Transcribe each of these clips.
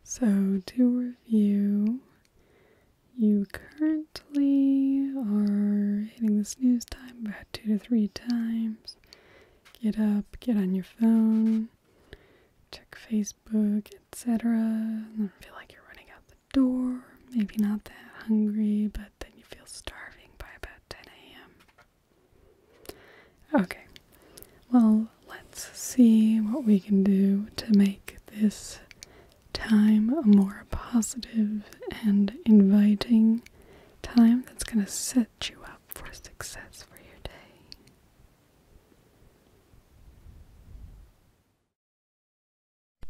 So to review, you currently are hitting the snooze time about 2 to 3 times. Get up, get on your phone, check Facebook, etc. And then feel like you're running out the door. Maybe not that hungry, but then you feel starving by about 10 a.m. Okay, well, let's see what we can do to make this time a more positive and inviting time that's going to set you up for success for your day.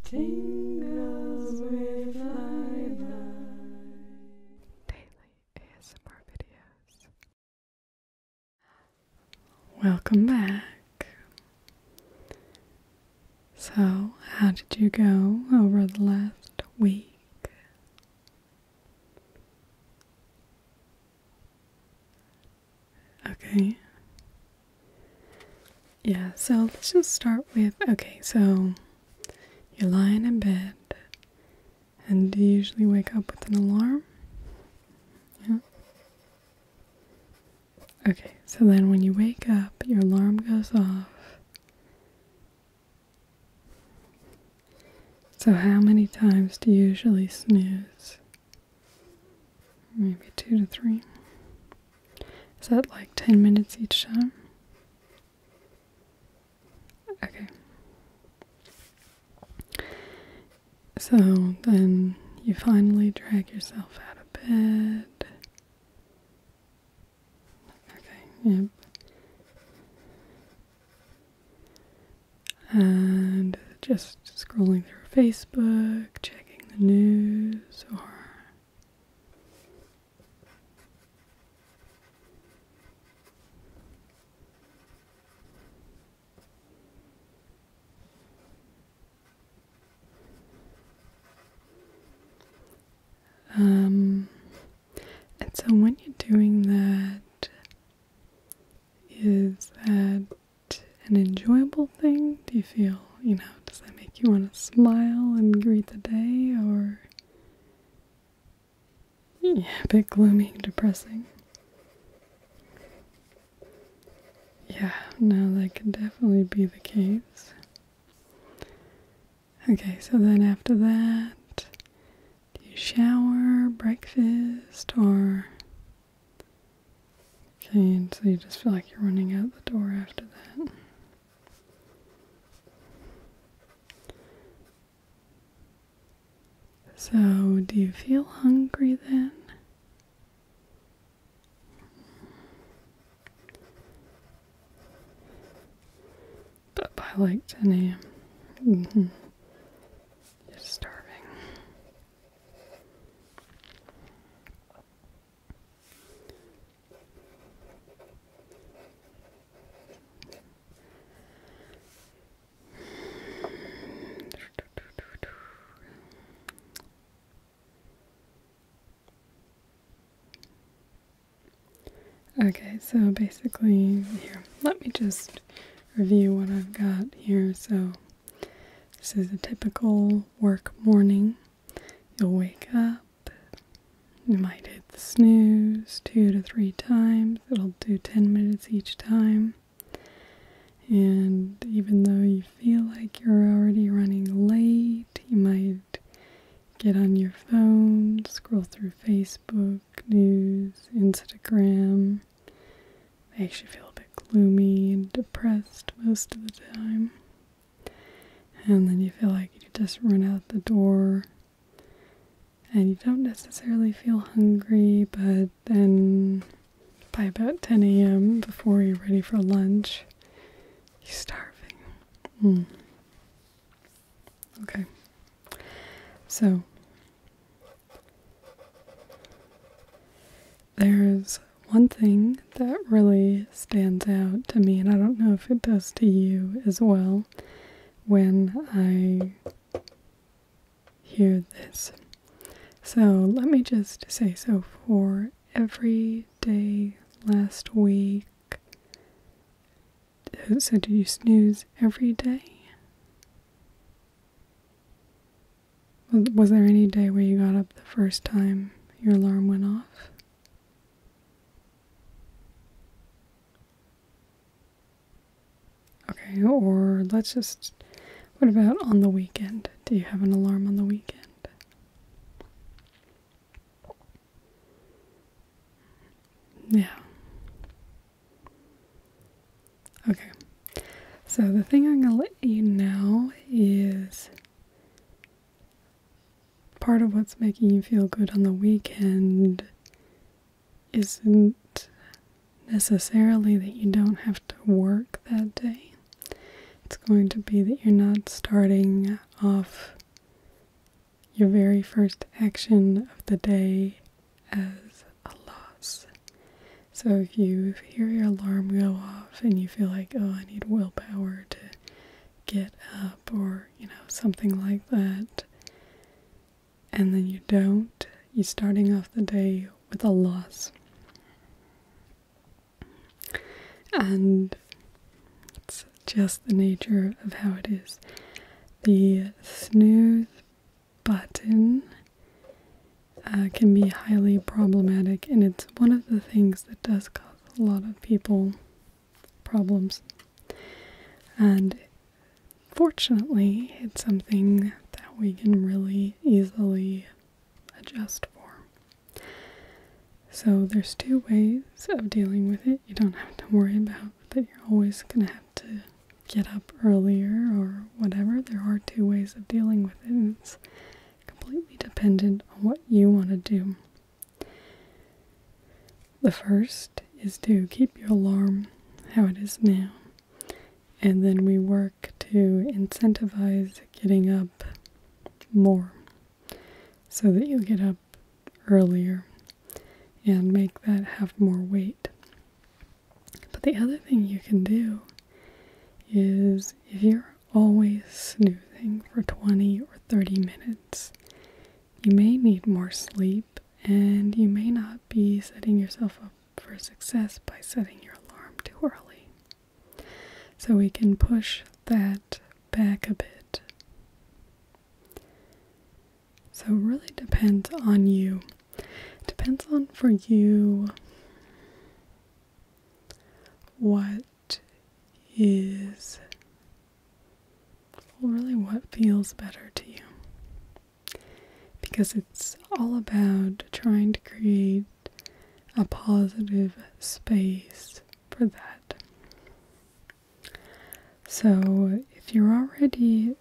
Tingles with flyby. Daily ASMR videos. Welcome back. So, how did you go over the last week? Okay. Yeah, so let's just start with, okay, so you're lying in bed, and do you usually wake up with an alarm? Yeah. Okay, so then when you wake up, your alarm goes off. So how many times do you usually snooze? Maybe 2 to 3. Is that like 10 minutes each time? Okay. So then you finally drag yourself out of bed. Okay, yep. And just scrolling through Facebook, checking the news, or and so when you're doing that, is that an enjoyable thing? Do you feel, does that make you want to smile and greet the day, or yeah, a bit gloomy and depressing? Yeah, no, that could definitely be the case. Okay, so then after that, do you shower, breakfast, or okay, and so you just feel like you're running out the door after that? So, do you feel hungry then? But by like 10 a.m. You're starving. Okay, so basically, here, let me just review what I've got here. So, this is a typical work morning. You'll wake up, you might hit the snooze 2 to 3 times. It'll do 10 minutes each time. And even though you feel like you're already running late, you might get on your phone, scroll through Facebook, news, Instagram. Makes you feel a bit gloomy and depressed most of the time. And then you feel like you just run out the door. And you don't necessarily feel hungry, but then by about 10 a.m., before you're ready for lunch, you're starving. Okay. So, there's one thing that really stands out to me, and I don't know if it does to you as well, when I hear this. So, let me just say, so for every day last week, so do you snooze every day? Was there any day where you got up the first time your alarm went off? Okay, or what about on the weekend? Do you have an alarm on the weekend? Yeah. Okay. So the thing I'm going to let you know is part of what's making you feel good on the weekend isn't necessarily that you don't have to work that day. It's going to be that you're not starting off your very first action of the day as a loss. So if you hear your alarm go off and you feel like, oh, I need willpower to get up, or, something like that, and then you don't, you're starting off the day with a loss. And it's just the nature of how it is. The snooze button can be highly problematic, and it's one of the things that does cause a lot of people problems. And fortunately, it's something that we can really easily adjust for. So there's two ways of dealing with it. You don't have to worry about that you're always going to have to get up earlier or whatever. There are two ways of dealing with it, and it's completely dependent on what you want to do. The first is to keep your alarm how it is now, and then we work to incentivize getting up more so that you'll get up earlier and make that have more weight. But the other thing you can do is, if you're always snoozing for 20 or 30 minutes, you may need more sleep, and you may not be setting yourself up for success by setting your alarm too early. So we can push that back a bit. So it really depends on you. It depends on, for you, what feels better to you. Because it's all about trying to create a positive space for that. So if you're already,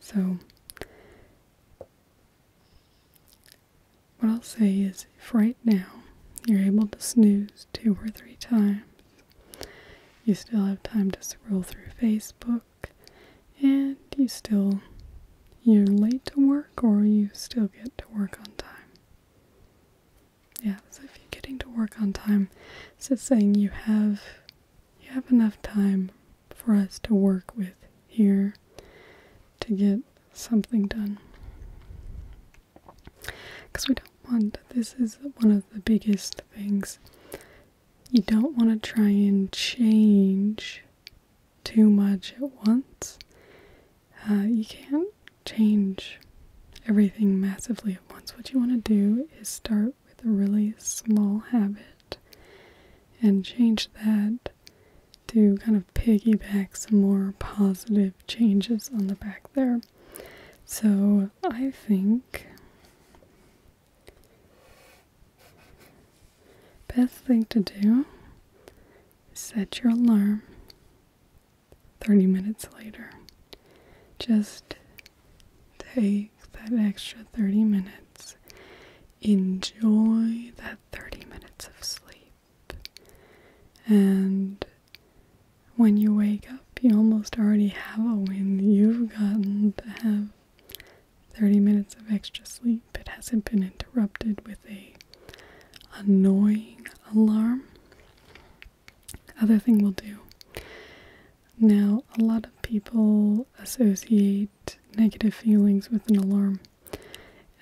what I'll say is, if right now you're able to snooze 2 or 3 times, you still have time to scroll through Facebook, and you're late to work, or you still get to work on time. Yeah, so if you're getting to work on time, it's just saying you have enough time for us to work with here to get something done. Because we don't want, this is one of the biggest things, you don't want to try and change too much at once. You can't change everything massively at once. What you want to do is start with a really small habit and change that to kind of piggyback some more positive changes on the back there. So I think best thing to do is set your alarm 30 minutes later. Just take that extra 30 minutes. Enjoy that 30 minutes of sleep. And when you wake up, you almost already have a win. You've gotten to have 30 minutes of extra sleep. It hasn't been interrupted with a annoying alarm. Other thing we'll do. Now, a lot of people associate negative feelings with an alarm,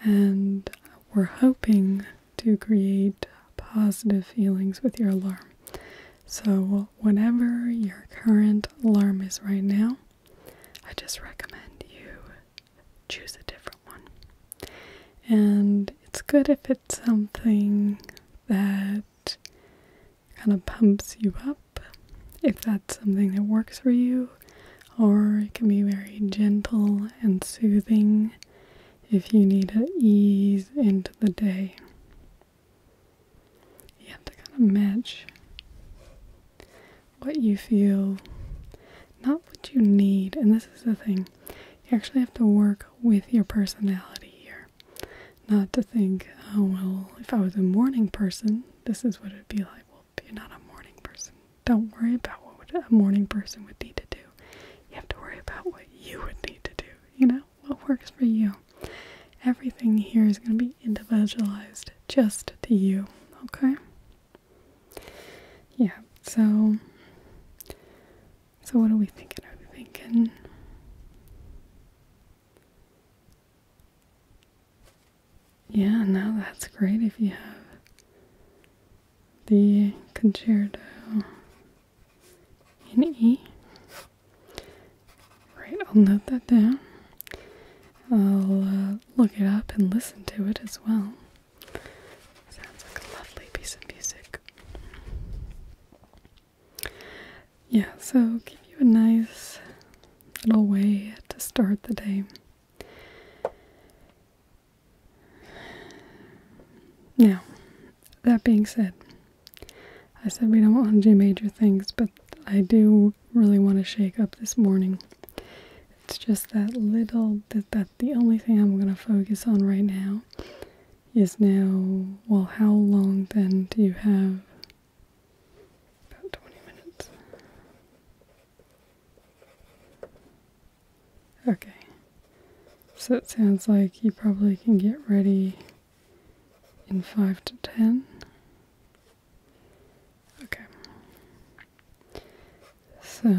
and we're hoping to create positive feelings with your alarm. So whatever your current alarm is right now, I just recommend you choose a different one. good if it's something that kind of pumps you up, if that's something that works for you, or it can be very gentle and soothing if you need to ease into the day. You have to kind of match what you feel, not what you need. And this is the thing, you actually have to work with your personality here. Not to think, oh well, if I was a morning person, this is what it'd be like. Well, if you're not a morning person, don't worry about what a morning person would need to do. You have to worry about what you would need to do, you know, what works for you. Everything here is going to be individualized just to you, okay? Yeah, so what are we thinking? Are we thinking yeah, no, that's great if you have the concerto in E. Right, I'll note that down. I'll look it up and listen to it as well. Sounds like a lovely piece of music. Yeah, so give you a nice little way to start the day. Now, that being said, I said we don't want to do major things, but I do really want to shake up this morning. It's just that little, that the only thing I'm going to focus on right now is now, well, how long then do you have? About 20 minutes. Okay. So it sounds like you probably can get ready in 5 to 10. Okay. So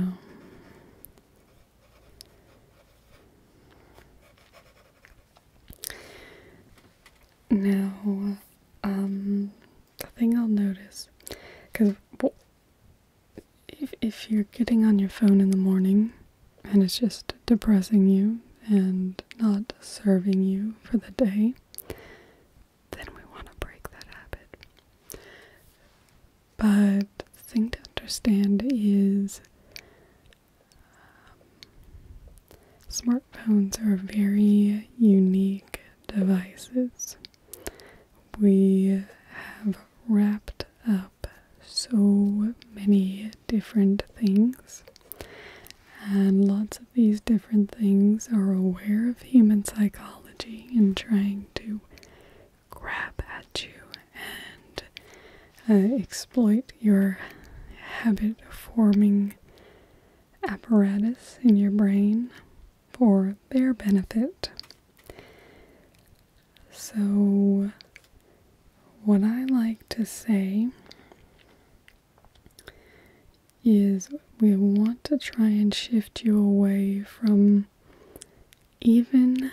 now, the thing I'll notice, because if you're getting on your phone in the morning and it's just depressing you and not serving you for the day, then we want to break that habit. But the thing to understand is smartphones are very unique devices. We have wrapped up so many different things, and lots of these different things are aware of human psychology and trying to grab at you and exploit your habit-forming apparatus in your brain for their benefit. So what I like to say is we want to try and shift you away from even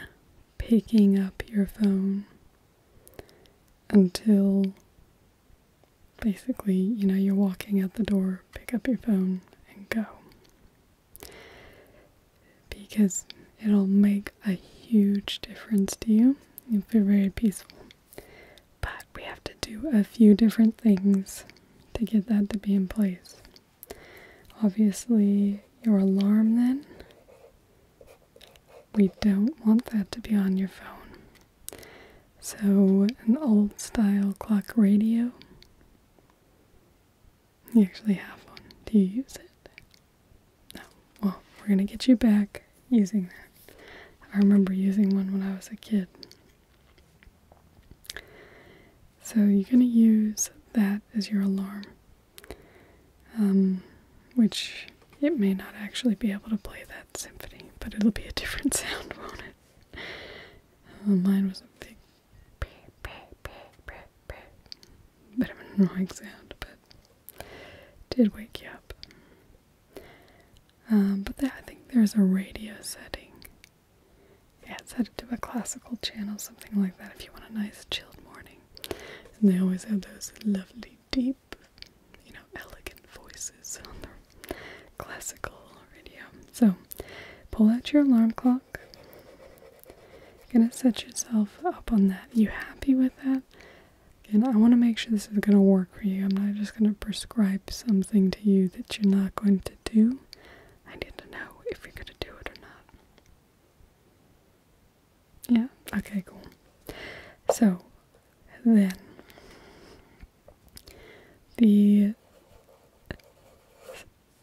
picking up your phone until basically, you know, you're walking out the door, pick up your phone and go. Because it'll make a huge difference to you. You'll feel very peaceful. But we have to do a few different things to get that to be in place. Obviously, your alarm then, we don't want that to be on your phone. So, an old style clock radio, you actually have one. Do you use it? No. Well, we're going to get you back using that. I remember using one when I was a kid. So you're going to use that as your alarm, which it may not actually be able to play that symphony, but it'll be a different sound, won't it? Mine was a big bit of an annoying sound, but it did wake you up. But I think there's a radio setting. Yeah, set it to a classical channel, something like that, if you want a nice chilled morning. And they always have those lovely, deep, you know, elegant voices on the classical radio. So, pull out your alarm clock. You're gonna set yourself up on that. You have happy with that, again, I want to make sure this is going to work for you. I'm not just going to prescribe something to you that you're not going to do. I need to know if you're going to do it or not. Yeah? Okay, cool. So, then, the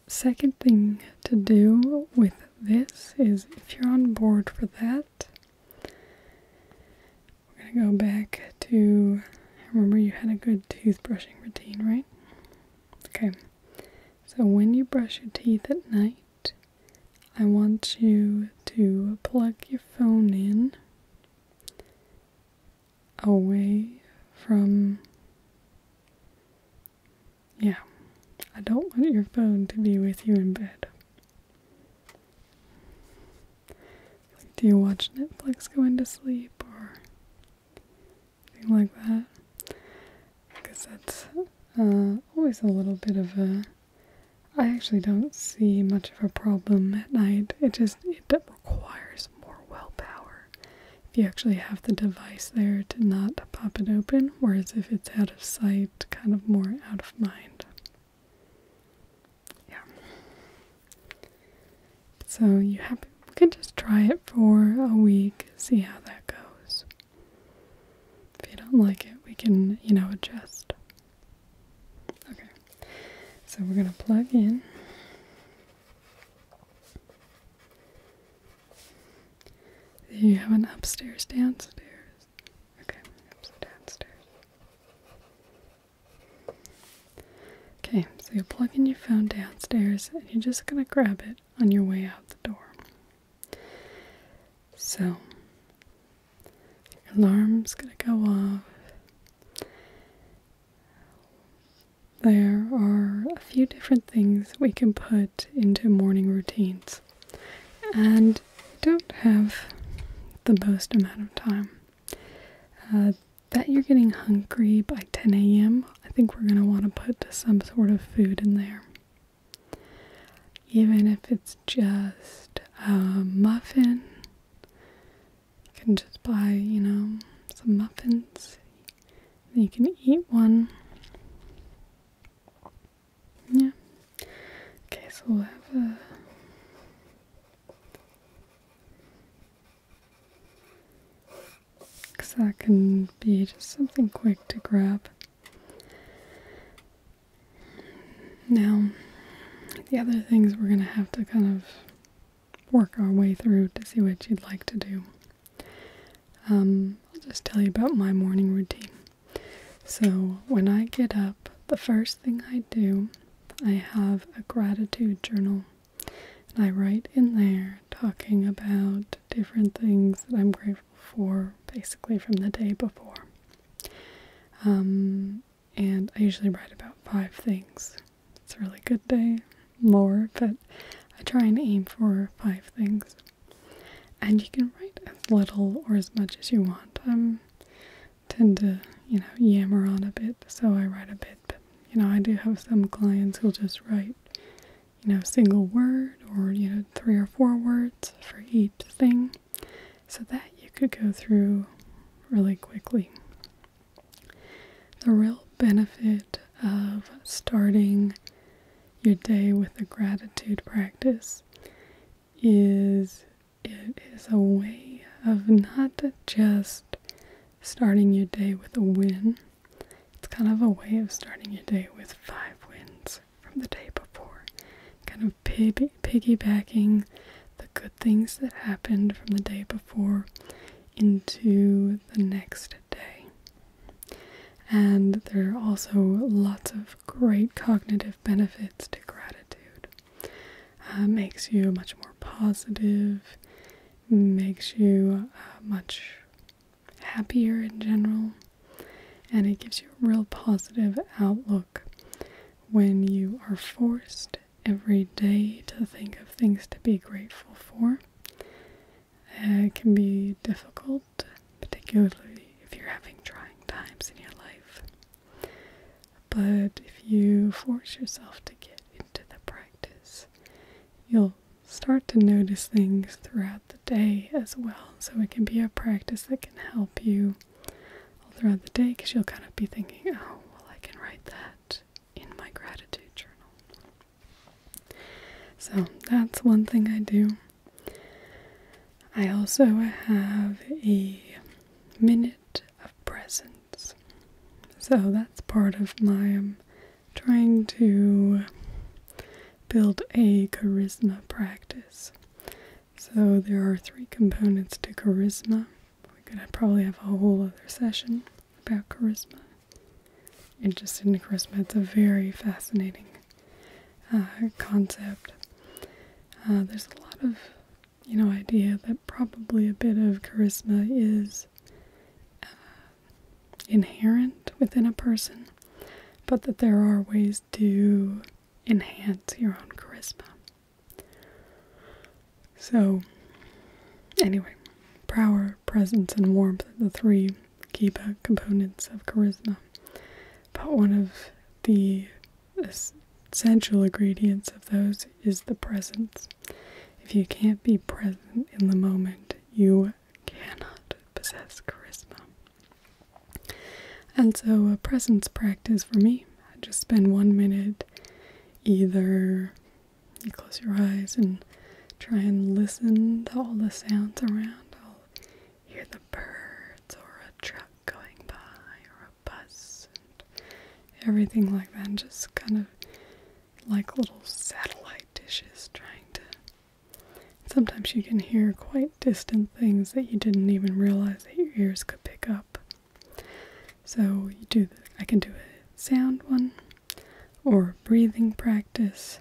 second thing to do with this is, if you're on board for that, we're going to go back to, remember you had a good toothbrushing routine, right? Okay, so when you brush your teeth at night, I want you to plug your phone in away from, I don't want your phone to be with you in bed. Like, do you watch Netflix going to sleep or anything like that? Because that's always a little bit of a, I actually don't see much of a problem at night. It requires more willpower if you actually have the device there to not pop it open, whereas if it's out of sight, kind of more out of mind. Yeah. So we can just try it for a week, see how that goes. If you don't like it, we can, adjust. Okay. So we're going to plug in. You have an upstairs, downstairs. Okay, downstairs. Okay, so you plug in your phone downstairs and you're just going to grab it on your way out the door. So, your alarm's going to go off. There are a few different things we can put into morning routines, and you don't have the most amount of time. That you're getting hungry by 10 a.m., I think we're going to want to put some sort of food in there. Even if it's just a muffin, you can just buy, some muffins. You can eat one. Yeah. Okay, so we'll have a that can be just something quick to grab. Now, the other things we're going to have to kind of work our way through to see what you'd like to do. I'll just tell you about my morning routine. So, when I get up, the first thing I do, I have a gratitude journal. And I write in there talking about different things that I'm grateful for, basically from the day before. And I usually write about 5 things. It's a really good day, more, but I try and aim for 5 things. And you can write as little or as much as you want. I tend to, yammer on a bit, so I write a bit. But, I do have some clients who'll just write, single word or, 3 or 4 words for each thing, so that you could go through really quickly. The real benefit of starting your day with a gratitude practice is it is a way of not just starting your day with a win. It's kind of a way of starting your day with 5 wins from the day before. Kind of piggybacking the good things that happened from the day before into the next day. And there are also lots of great cognitive benefits to gratitude. Makes you much more positive, makes you much happier in general, and it gives you a real positive outlook when you are forced every day to think of things to be grateful for. It can be difficult, particularly if you're having trying times in your life. But if you force yourself to get into the practice, you'll start to notice things throughout the day as well. So it can be a practice that can help you all throughout the day because you'll kind of be thinking, oh, well, I can write that in my gratitude journal. So that's one thing I do. I also have a minute of presence. So that's part of my trying to build a charisma practice. So there are 3 components to charisma. We could probably have a whole other session about charisma. Interested in charisma. It's a very fascinating concept. There's a lot of, idea that probably a bit of charisma is inherent within a person, but that there are ways to enhance your own charisma. So, anyway, power, presence, and warmth are the 3 key components of charisma. But one of the essential ingredients of those is the presence. If you can't be present in the moment, you cannot possess charisma. And so a presence practice for me, I just spend 1 minute, either you close your eyes and try and listen to all the sounds around. I'll hear the birds or a truck going by or a bus and everything like that, and just kind of like little satellite dishes trying to. Sometimes you can hear quite distant things that you didn't even realize that your ears could pick up. So I can do a sound one, or a breathing practice,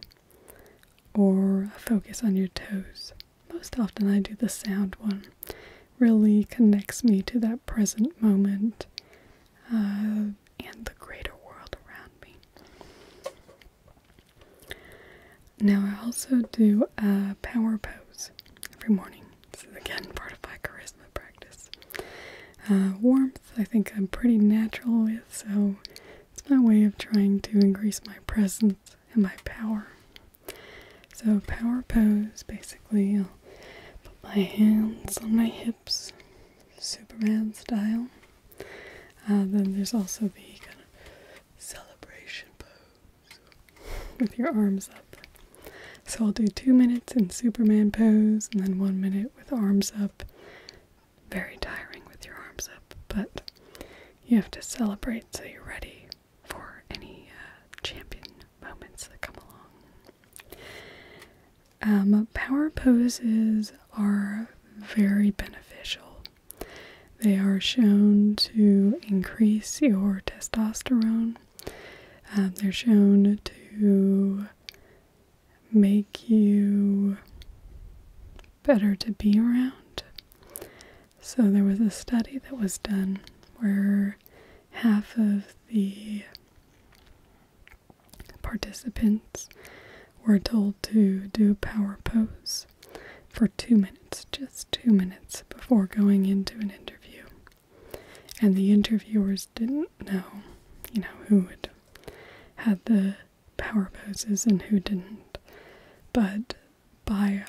or a focus on your toes. Most often I do the sound one. Really connects me to that present moment and the greater world around me. Now I also do a power pose every morning. This is again part of my charisma practice. Warmth I think I'm pretty natural with, so it's my way of trying to increase my presence and my power. So power pose, basically I'll put my hands on my hips, Superman style. Then there's also the kind of celebration pose with your arms up. So I'll do 2 minutes in Superman pose and then 1 minute with arms up. Very tiring with your arms up, but you have to celebrate so you're ready for any champion moments that come along. Power poses are very beneficial. They are shown to increase your testosterone. They're shown to make you better to be around. So there was a study that was done where half of the participants were told to do a power pose for 2 minutes, just 2 minutes before going into an interview. And the interviewers didn't know, who had the power poses and who didn't. But by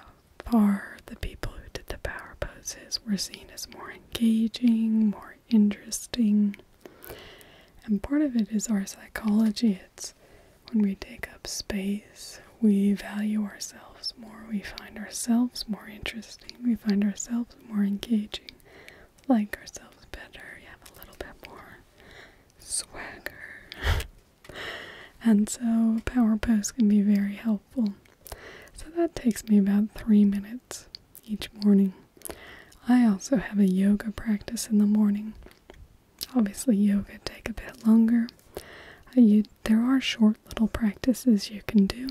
far, the people who did the power poses were seen as more engaging, more interesting. And part of it is our psychology. It's when we take up space, we value ourselves more. We find ourselves more interesting. We find ourselves more engaging. Like ourselves better. You have a little bit more swagger. And so a power pose can be very helpful. So that takes me about 3 minutes each morning. I also have a yoga practice in the morning. Obviously yoga take a bit longer. There are short little practices you can do.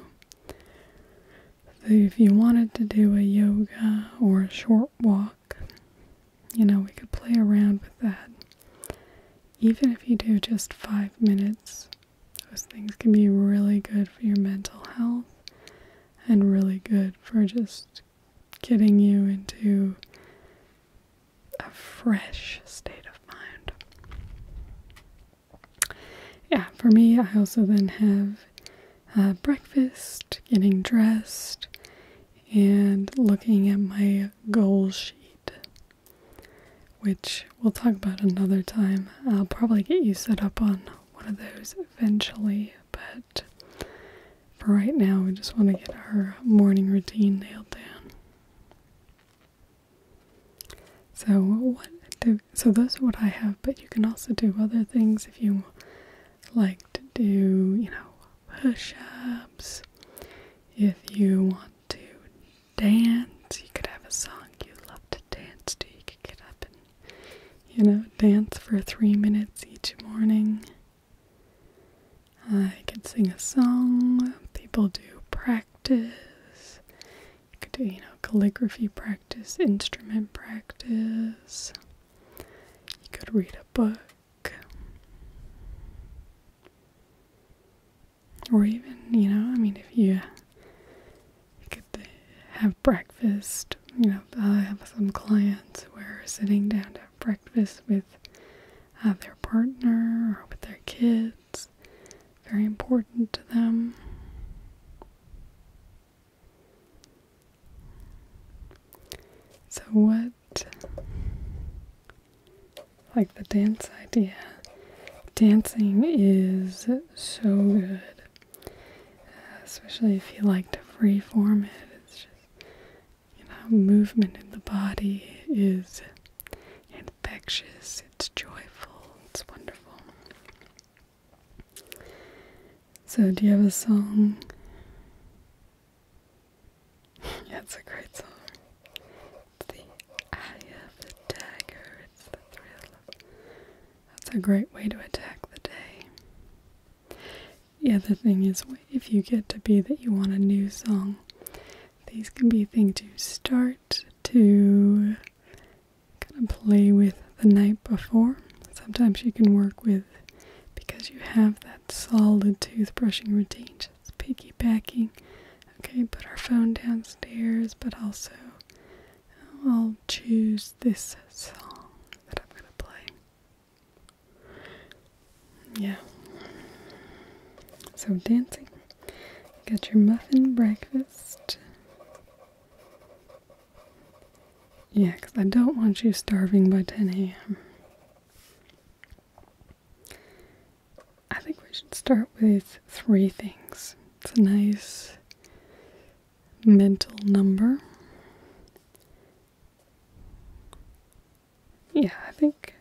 So if you wanted to do a yoga or a short walk, we could play around with that. Even if you do just 5 minutes, those things can be really good for your mental health and really good for just getting you into a fresh state of mind. Yeah, for me, I also then have breakfast, getting dressed, and looking at my goal sheet. which we'll talk about another time. I'll probably get you set up on one of those eventually, but for right now, we just want to get our morning routine nailed down. So those are what I have, but you can also do other things if you like to do, push-ups. If you want to dance, you could have a song you love to dance to. You could get up and, dance for 3 minutes each morning. I could sing a song. People do practice. You could do, calligraphy practice, instrument practice. You could read a book. Or even, if you could have breakfast. I have some clients who are sitting down to have breakfast with their partner or with their kids. Very important to them. So like the dance idea, dancing is so good, especially if you like to freeform it. It's just, movement in the body is infectious, it's joyful, it's wonderful. So do you have a song? Yeah, it's a great song. It's the eye of the tiger, it's the thrill of... That's a great way to attack the day. The other thing is, if you get to be that you want a new song, these can be things to start to kind of play with the night before. Sometimes you can work with, because you have that solid toothbrushing routine, just piggybacking. Okay, put our phone downstairs, but also I'll choose this song that I'm going to play. Yeah. So dancing. Got your muffin breakfast. Yeah, because I don't want you starving by 10 a.m. I think we should start with 3 things. It's a nice mental number. Yeah, I think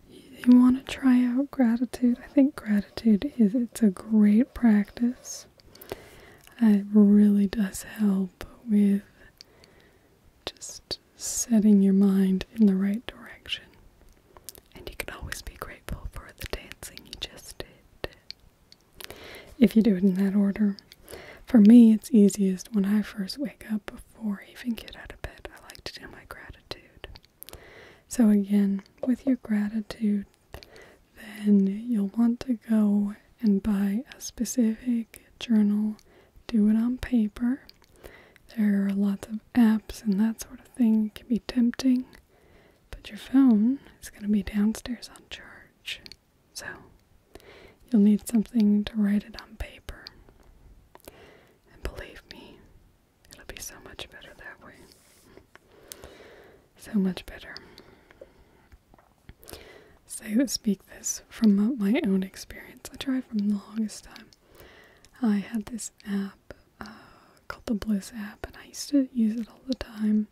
you want to try out gratitude. I think gratitude it's a great practice. It really does help with just setting your mind in the right direction. And you can always be grateful for the dancing you just did, if you do it in that order. For me, it's easiest when I first wake up before I even get out of bed. I like to do my gratitude. So again, with your gratitude, then you'll want to go and buy a specific journal. Do it on paper. There are lots of apps and that sort of thing. It can be tempting, but your phone is going to be downstairs on charge. So you'll need something to write it on paper. And believe me, it'll be so much better that way. So much better. Speak this from my own experience. I tried from the longest time. I had this app called the Bliss app, and I used to use it all the time,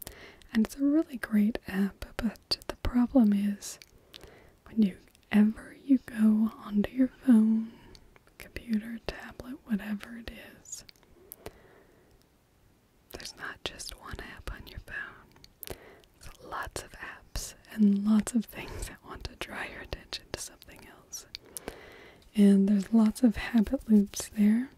and it's a really great app, but the problem is whenever you go onto your phone, computer, tablet, whatever it is, there's not just one app on your phone. There's lots of apps and lots of things that want to draw your attention to something else. And there's lots of habit loops there,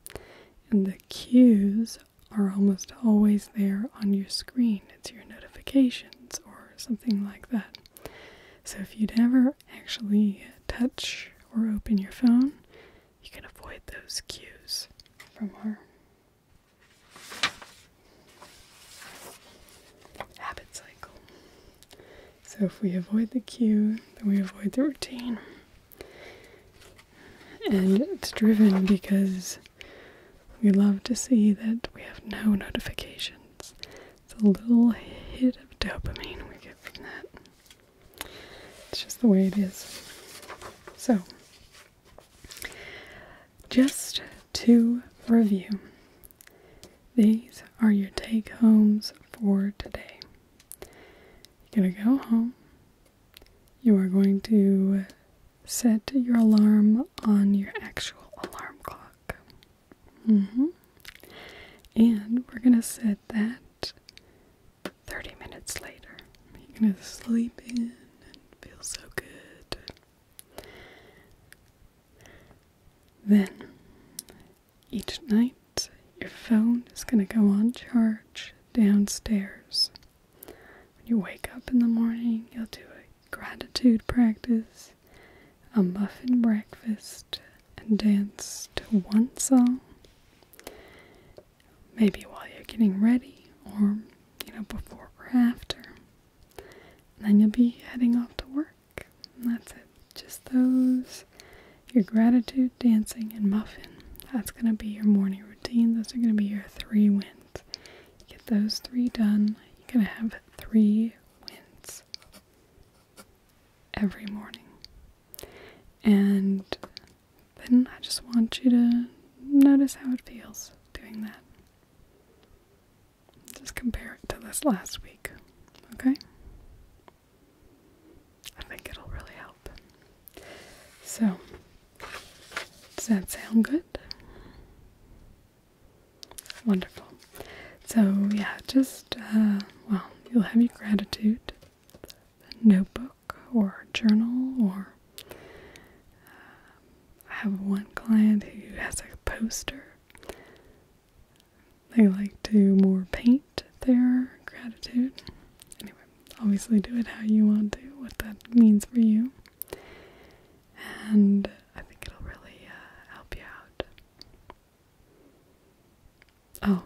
and the cues are almost always there on your screen. It's your notifications or something like that. So if you never actually touch or open your phone, you can avoid those cues from our habit cycle. So if we avoid the cue, then we avoid the routine. And it's driven because we love to see that we have no notifications. It's a little hit of dopamine we get from that. just the way it is. So, just to review, these are your take-homes for today. You're going to go home. You are going to set your alarm on your actual alarm clock. And we're going to set that 30 minutes later. You're going to sleep in and feel so good. Then, each night, your phone is going to go on charge downstairs. When you wake up in the morning, you'll do a gratitude practice, a muffin breakfast, and dance to one song. Maybe while you're getting ready, or, before or after. And then you'll be heading off to work. And that's it. Just those, your gratitude, dancing, and muffin. That's going to be your morning routine. Those are going to be your 3 wins. You get those 3 done, you're going to have 3 wins every morning. And then I just want you to notice how it feels doing that. Just compare it to this last week, okay? I think it'll really help. So, does that sound good? Wonderful. So, yeah, just, you'll have your gratitude notebook or journal, or I have one client who has a poster. They like to more paint their gratitude. Anyway, obviously do it how you want to, what that means for you. And I think it'll really help you out. Oh,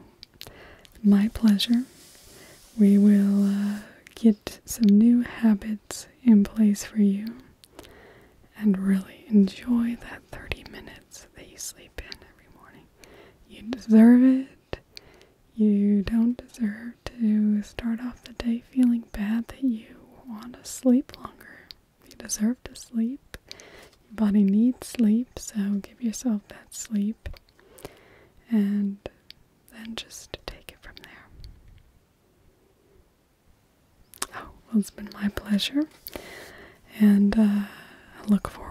my pleasure. We will get some new habits in place for you and really enjoy that 30 minutes that you sleep in every morning. You deserve it. You don't deserve to start off the day feeling bad that you want to sleep longer. You deserve to sleep. Your body needs sleep, so give yourself that sleep. And then just take it from there. Oh, well, it's been my pleasure. And I look forward